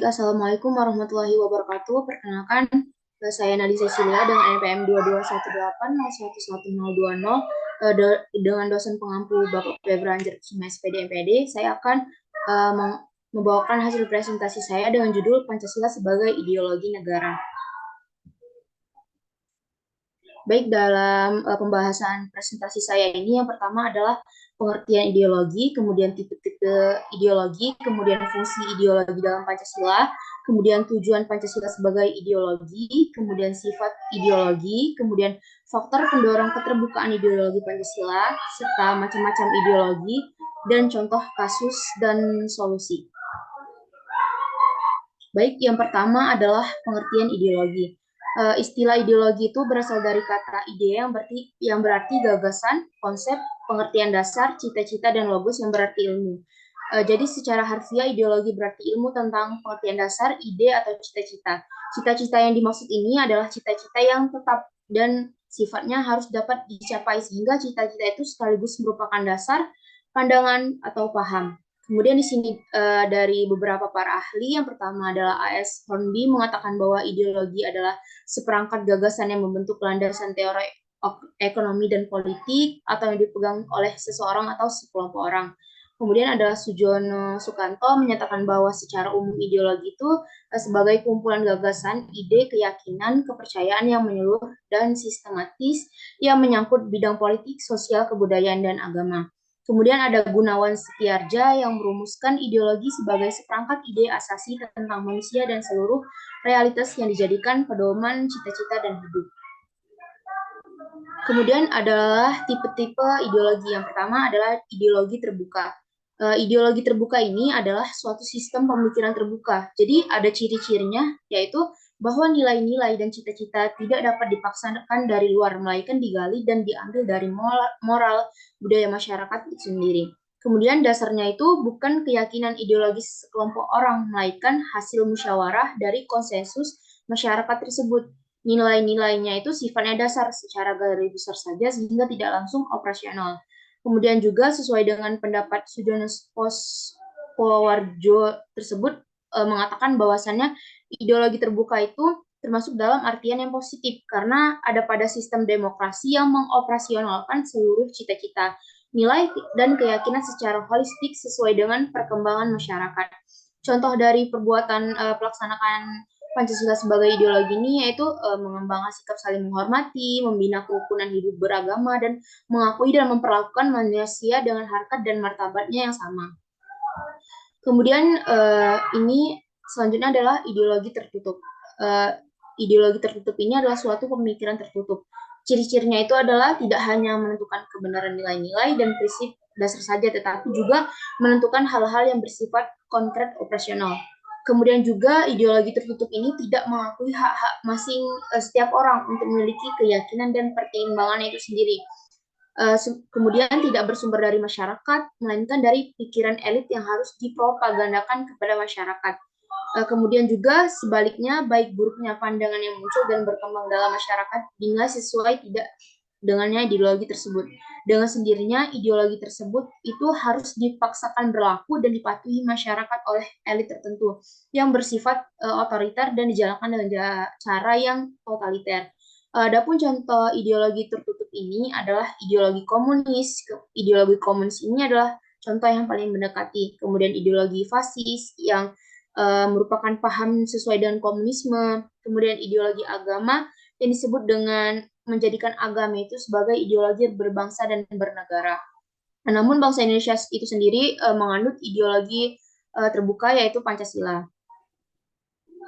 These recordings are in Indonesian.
Assalamualaikum warahmatullahi wabarakatuh. Perkenalkan, saya Nadi Cecilia dengan NPM 2218011020 dengan dosen pengampu Bapak Febran Jerkusuma SPD MPD. Saya akan membawakan hasil presentasi saya dengan judul Pancasila sebagai Ideologi Negara. Baik, dalam pembahasan presentasi saya ini, yang pertama adalah pengertian ideologi, kemudian tipe-tipe ideologi, kemudian fungsi ideologi dalam Pancasila, kemudian tujuan Pancasila sebagai ideologi, kemudian sifat ideologi, kemudian faktor pendorong keterbukaan ideologi Pancasila, serta macam-macam ideologi, dan contoh kasus dan solusi. Baik, yang pertama adalah pengertian ideologi. Istilah ideologi itu berasal dari kata ide yang berarti gagasan, konsep, pengertian dasar, cita-cita, dan logos yang berarti ilmu. Jadi secara harfiah ideologi berarti ilmu tentang pengertian dasar, ide, atau cita-cita. Cita-cita yang dimaksud ini adalah cita-cita yang tetap dan sifatnya harus dapat dicapai, sehingga cita-cita itu sekaligus merupakan dasar, pandangan, atau paham. Kemudian di sini dari beberapa para ahli, yang pertama adalah A.S. Hornby mengatakan bahwa ideologi adalah seperangkat gagasan yang membentuk landasan teori ekonomi dan politik atau yang dipegang oleh seseorang atau sekelompok orang. Kemudian ada Sujono Sukanto menyatakan bahwa secara umum ideologi itu sebagai kumpulan gagasan, ide, keyakinan, kepercayaan yang menyeluruh dan sistematis yang menyangkut bidang politik, sosial, kebudayaan, dan agama. Kemudian ada Gunawan Setiarja yang merumuskan ideologi sebagai seperangkat ide asasi tentang manusia dan seluruh realitas yang dijadikan pedoman cita-cita dan hidup. Kemudian adalah tipe-tipe ideologi. Yang pertama adalah ideologi terbuka. Ideologi terbuka ini adalah suatu sistem pemikiran terbuka. Jadi ada ciri-cirinya, yaitu bahwa nilai-nilai dan cita-cita tidak dapat dipaksakan dari luar, melainkan digali dan diambil dari moral budaya masyarakat itu sendiri. Kemudian dasarnya itu bukan keyakinan ideologis sekelompok orang, melainkan hasil musyawarah dari konsensus masyarakat tersebut. Nilai-nilainya itu sifatnya dasar secara garis besar saja sehingga tidak langsung operasional. Kemudian juga sesuai dengan pendapat Sujono Powarjo tersebut mengatakan bahwasannya ideologi terbuka itu termasuk dalam artian yang positif karena ada pada sistem demokrasi yang mengoperasionalkan seluruh cita-cita, nilai, dan keyakinan secara holistik sesuai dengan perkembangan masyarakat. Contoh dari perbuatan pelaksanaan Pancasila sebagai ideologi ini yaitu mengembangkan sikap saling menghormati, membina kerukunan hidup beragama, dan mengakui dan memperlakukan manusia dengan harkat dan martabatnya yang sama. Kemudian ini selanjutnya adalah ideologi tertutup. Ideologi tertutup ini adalah suatu pemikiran tertutup. Ciri-cirinya itu adalah tidak hanya menentukan kebenaran nilai-nilai dan prinsip dasar saja, tetapi juga menentukan hal-hal yang bersifat konkret operasional. Kemudian juga ideologi tertutup ini tidak mengakui hak-hak masing setiap orang untuk memiliki keyakinan dan pertimbangan itu sendiri. Kemudian tidak bersumber dari masyarakat, melainkan dari pikiran elit yang harus dipropagandakan kepada masyarakat. Kemudian juga sebaliknya, baik buruknya pandangan yang muncul dan berkembang dalam masyarakat dinilai sesuai tidak dengannya ideologi tersebut. Dengan sendirinya, ideologi tersebut itu harus dipaksakan berlaku dan dipatuhi masyarakat oleh elit tertentu yang bersifat otoriter dan dijalankan dengan cara yang totaliter. Adapun contoh ideologi tertutup ini adalah ideologi komunis. Ideologi komunis ini adalah contoh yang paling mendekati. Kemudian ideologi fasis yang merupakan paham sesuai dengan komunisme. Kemudian ideologi agama yang disebut dengan menjadikan agama itu sebagai ideologi berbangsa dan bernegara. Namun bangsa Indonesia itu sendiri menganut ideologi terbuka yaitu Pancasila.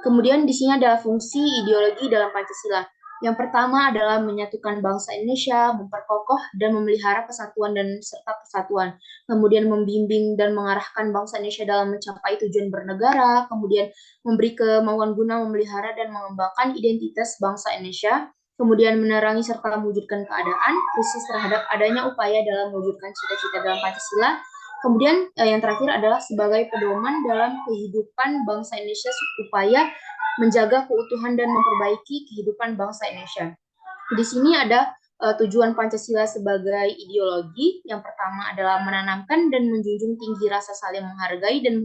Kemudian di sini adalah fungsi ideologi dalam Pancasila. Yang pertama adalah menyatukan bangsa Indonesia, memperkokoh dan memelihara kesatuan dan serta persatuan. Kemudian membimbing dan mengarahkan bangsa Indonesia dalam mencapai tujuan bernegara. Kemudian memberi kemauan guna memelihara dan mengembangkan identitas bangsa Indonesia. Kemudian menerangi serta mewujudkan keadaan, krisis terhadap adanya upaya dalam mewujudkan cita-cita dalam Pancasila. Kemudian yang terakhir adalah sebagai pedoman dalam kehidupan bangsa Indonesia supaya menjaga keutuhan dan memperbaiki kehidupan bangsa Indonesia. Di sini ada tujuan Pancasila sebagai ideologi. Yang pertama adalah menanamkan dan menjunjung tinggi rasa saling menghargai dan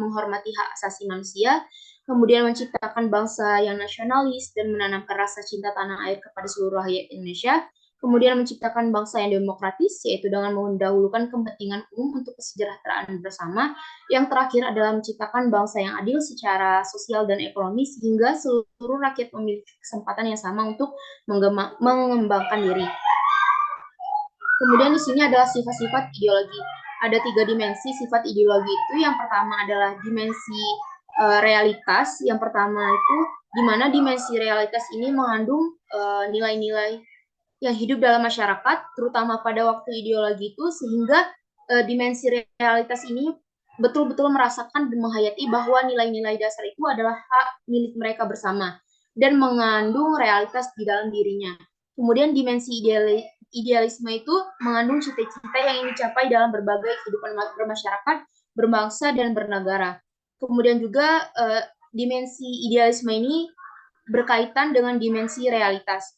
menghormati hak asasi manusia, kemudian menciptakan bangsa yang nasionalis dan menanamkan rasa cinta tanah air kepada seluruh rakyat Indonesia, kemudian menciptakan bangsa yang demokratis, yaitu dengan mendahulukan kepentingan umum untuk kesejahteraan bersama. Yang terakhir adalah menciptakan bangsa yang adil secara sosial dan ekonomi, sehingga seluruh rakyat memiliki kesempatan yang sama untuk mengembangkan diri. Kemudian di sini adalah sifat-sifat ideologi. Ada 3 dimensi sifat ideologi itu. Yang pertama adalah dimensi realitas. Yang pertama itu di mana dimensi realitas ini mengandung nilai-nilai yang hidup dalam masyarakat, terutama pada waktu ideologi itu, sehingga dimensi realitas ini betul-betul merasakan dan menghayati bahwa nilai-nilai dasar itu adalah hak milik mereka bersama dan mengandung realitas di dalam dirinya. Kemudian dimensi idealisme itu mengandung cita-cita yang ingin dicapai dalam berbagai kehidupan bermasyarakat, berbangsa, dan bernegara. Kemudian juga dimensi idealisme ini berkaitan dengan dimensi realitas.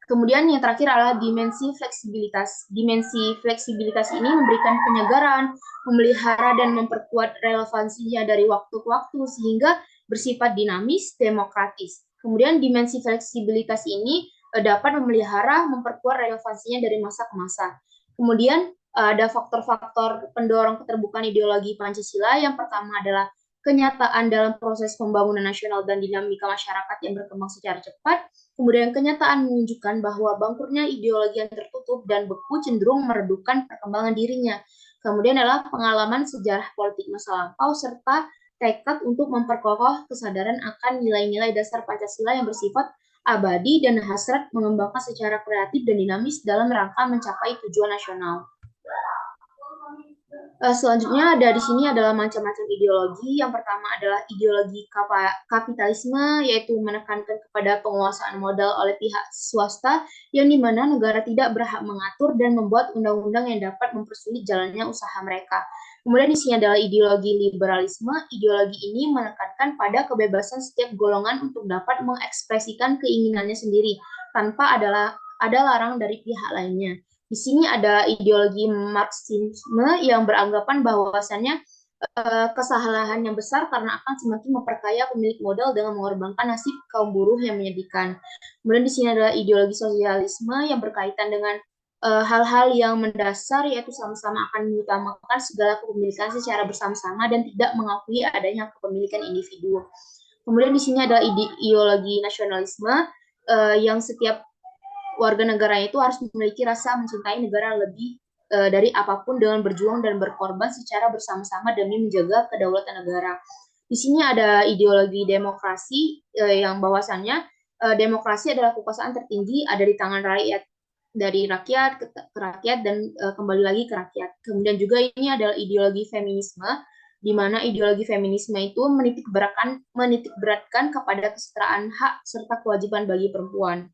Kemudian yang terakhir adalah dimensi fleksibilitas. Dimensi fleksibilitas ini memberikan penyegaran, memelihara dan memperkuat relevansinya dari waktu ke waktu sehingga bersifat dinamis, demokratis. Kemudian dimensi fleksibilitas ini dapat memelihara, memperkuat relevansinya dari masa ke masa. Kemudian ada faktor-faktor pendorong keterbukaan ideologi Pancasila. Yang pertama adalah kenyataan dalam proses pembangunan nasional dan dinamika masyarakat yang berkembang secara cepat. Kemudian kenyataan menunjukkan bahwa bangkrutnya ideologi yang tertutup dan beku cenderung meredupkan perkembangan dirinya. Kemudian adalah pengalaman sejarah politik masa lampau serta tekad untuk memperkokoh kesadaran akan nilai-nilai dasar Pancasila yang bersifat abadi dan hasrat mengembangkan secara kreatif dan dinamis dalam rangka mencapai tujuan nasional. Selanjutnya ada di sini adalah macam-macam ideologi. Yang pertama adalah ideologi kapitalisme, yaitu menekankan kepada penguasaan modal oleh pihak swasta, yang dimana negara tidak berhak mengatur dan membuat undang-undang yang dapat mempersulit jalannya usaha mereka. Kemudian di sini adalah ideologi liberalisme. Ideologi ini menekankan pada kebebasan setiap golongan untuk dapat mengekspresikan keinginannya sendiri tanpa ada larang dari pihak lainnya. Di sini ada ideologi Marxisme yang beranggapan bahwasannya kesalahan yang besar karena akan semakin memperkaya pemilik modal dengan mengorbankan nasib kaum buruh yang menyedihkan. Kemudian di sini adalah ideologi sosialisme yang berkaitan dengan hal-hal yang mendasar, yaitu sama-sama akan mengutamakan segala kepemilikan secara bersama-sama dan tidak mengakui adanya kepemilikan individu. Kemudian di sini ada ideologi nasionalisme yang setiap warga negaranya itu harus memiliki rasa mencintai negara lebih dari apapun dengan berjuang dan berkorban secara bersama-sama demi menjaga kedaulatan negara. Di sini ada ideologi demokrasi yang bahwasannya demokrasi adalah kekuasaan tertinggi ada di tangan rakyat, dari rakyat ke rakyat dan kembali lagi ke rakyat. Kemudian juga ini adalah ideologi feminisme, di mana ideologi feminisme itu menitikberatkan kepada kesetaraan hak serta kewajiban bagi perempuan.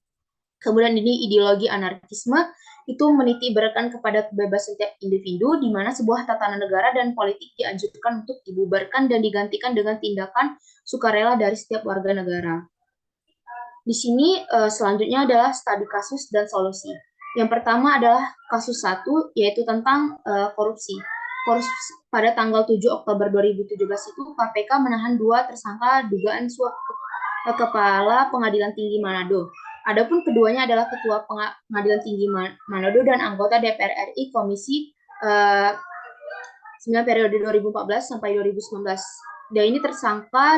Kemudian ini ideologi anarkisme itu menitikberatkan kepada kebebasan setiap individu, di mana sebuah tatanan negara dan politik dianjurkan untuk dibubarkan dan digantikan dengan tindakan sukarela dari setiap warga negara. Di sini selanjutnya adalah studi kasus dan solusi. Yang pertama adalah kasus 1, yaitu tentang korupsi. Pada tanggal 7 Oktober 2017 itu KPK menahan 2 tersangka dugaan suap Kepala Pengadilan Tinggi Manado. Adapun keduanya adalah Ketua Pengadilan Tinggi Manado dan anggota DPR RI Komisi 9 periode 2014 sampai 2019. Dan ini tersangka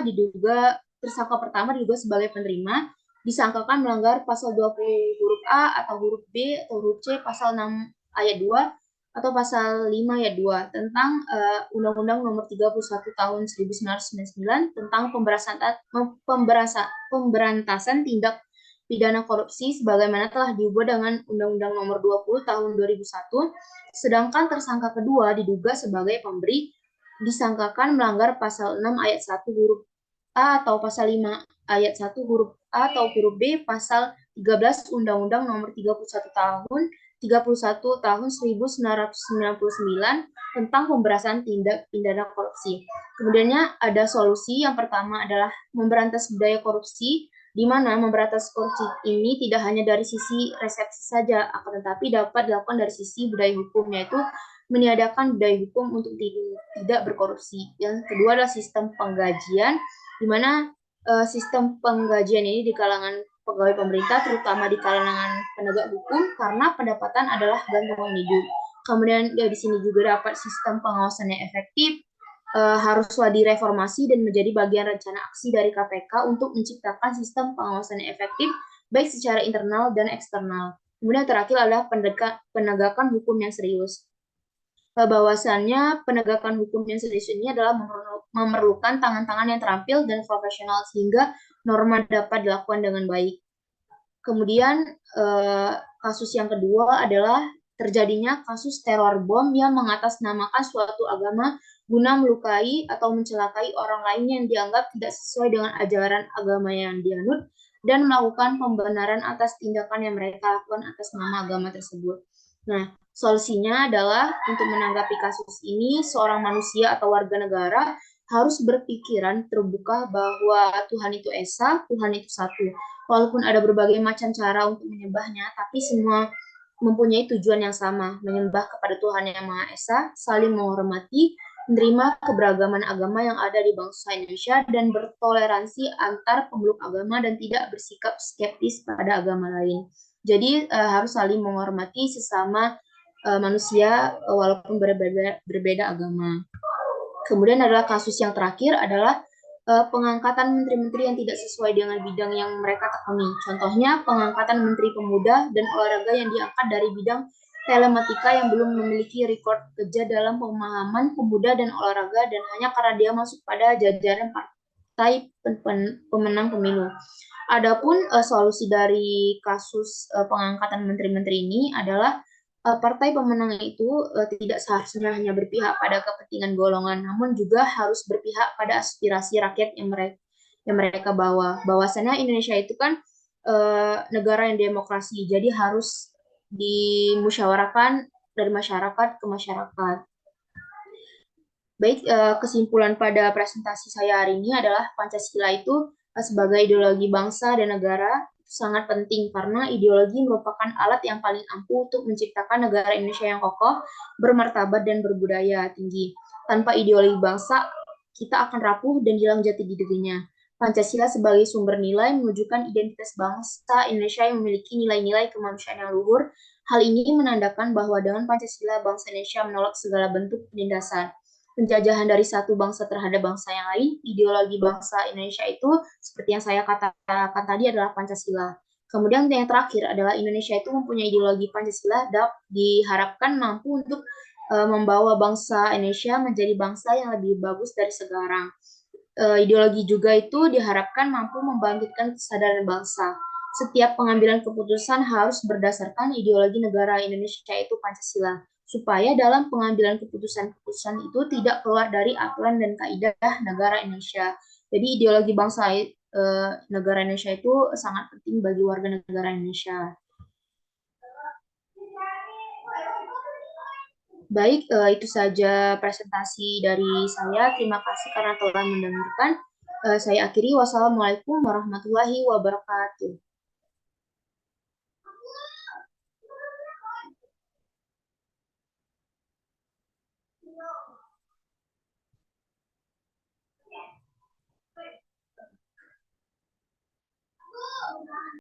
pertama diduga sebagai penerima, disangkakan melanggar pasal 20 huruf A atau huruf B atau huruf C, pasal 6 ayat 2 atau pasal 5 ayat 2 tentang Undang-Undang Nomor 31 Tahun 1999 tentang pemberantasan tindak pidana korupsi sebagaimana telah diubah dengan Undang-Undang Nomor 20 Tahun 2001. Sedangkan tersangka kedua diduga sebagai pemberi, disangkakan melanggar pasal 6 ayat 1 huruf A atau pasal 5 ayat 1 huruf A atau huruf B, pasal 13 Undang-Undang Nomor 31 tahun 1999 tentang pemberantasan tindak pidana korupsi. Kemudiannya ada solusi. Yang pertama adalah memberantas budaya korupsi di mana memberantas korupsi ini tidak hanya dari sisi resepsi saja, akan tetapi dapat dilakukan dari sisi budaya hukum, yaitu meniadakan budaya hukum untuk tidak berkorupsi. Yang kedua adalah sistem penggajian, di mana sistem penggajian ini di kalangan pegawai pemerintah, terutama di kalangan penegak hukum, karena pendapatan adalah gantungan hidup. Kemudian di sini juga dapat sistem pengawasan yang efektif, haruslah direformasi dan menjadi bagian rencana aksi dari KPK untuk menciptakan sistem pengawasan yang efektif, baik secara internal dan eksternal. Kemudian terakhir adalah penegakan hukum yang serius. Bahwasannya penegakan hukum yang serius ini adalah memerlukan tangan-tangan yang terampil dan profesional sehingga norma dapat dilakukan dengan baik. Kemudian kasus yang kedua adalah terjadinya kasus teror bom yang mengatasnamakan suatu agama guna melukai atau mencelakai orang lain yang dianggap tidak sesuai dengan ajaran agama yang dianut dan melakukan pembenaran atas tindakan yang mereka lakukan atas nama agama tersebut. Nah, solusinya adalah untuk menanggapi kasus ini, seorang manusia atau warga negara harus berpikiran terbuka bahwa Tuhan itu esa, Tuhan itu satu. Walaupun ada berbagai macam cara untuk menyembahnya, tapi semua mempunyai tujuan yang sama, menyembah kepada Tuhan yang Maha Esa, saling menghormati, menerima keberagaman agama yang ada di bangsa Indonesia, dan bertoleransi antar pemeluk agama dan tidak bersikap skeptis pada agama lain. Jadi harus saling menghormati sesama manusia walaupun berbeda agama. Kemudian adalah kasus yang terakhir adalah pengangkatan menteri-menteri yang tidak sesuai dengan bidang yang mereka tekuni. Contohnya pengangkatan Menteri Pemuda dan Olahraga yang diangkat dari bidang telematika yang belum memiliki rekor kerja dalam pemahaman pemuda dan olahraga dan hanya karena dia masuk pada jajaran partai pemenang pemilu. Adapun solusi dari kasus pengangkatan menteri-menteri ini adalah partai pemenang itu tidak seharusnya hanya berpihak pada kepentingan golongan, namun juga harus berpihak pada aspirasi rakyat yang mereka bawa. Bahwasannya Indonesia itu kan negara yang demokrasi, jadi harus dimusyawarahkan dari masyarakat ke masyarakat. Baik, kesimpulan pada presentasi saya hari ini adalah Pancasila itu sebagai ideologi bangsa dan negara sangat penting karena ideologi merupakan alat yang paling ampuh untuk menciptakan negara Indonesia yang kokoh, bermartabat dan berbudaya tinggi. Tanpa ideologi bangsa, kita akan rapuh dan hilang jati dirinya. Pancasila sebagai sumber nilai menunjukkan identitas bangsa Indonesia yang memiliki nilai-nilai kemanusiaan yang luhur. Hal ini menandakan bahwa dengan Pancasila, bangsa Indonesia menolak segala bentuk penindasan, penjajahan dari satu bangsa terhadap bangsa yang lain. Ideologi bangsa Indonesia itu seperti yang saya katakan tadi adalah Pancasila. Kemudian yang terakhir adalah Indonesia itu mempunyai ideologi Pancasila dan diharapkan mampu untuk membawa bangsa Indonesia menjadi bangsa yang lebih bagus dari sekarang. Ideologi juga itu diharapkan mampu membangkitkan kesadaran bangsa. Setiap pengambilan keputusan harus berdasarkan ideologi negara Indonesia yaitu Pancasila, supaya dalam pengambilan keputusan-keputusan itu tidak keluar dari aturan dan kaidah negara Indonesia. Jadi ideologi bangsa negara Indonesia itu sangat penting bagi warga negara Indonesia. Baik, itu saja presentasi dari saya. Terima kasih karena telah mendengarkan. Saya akhiri. Wassalamualaikum warahmatullahi wabarakatuh.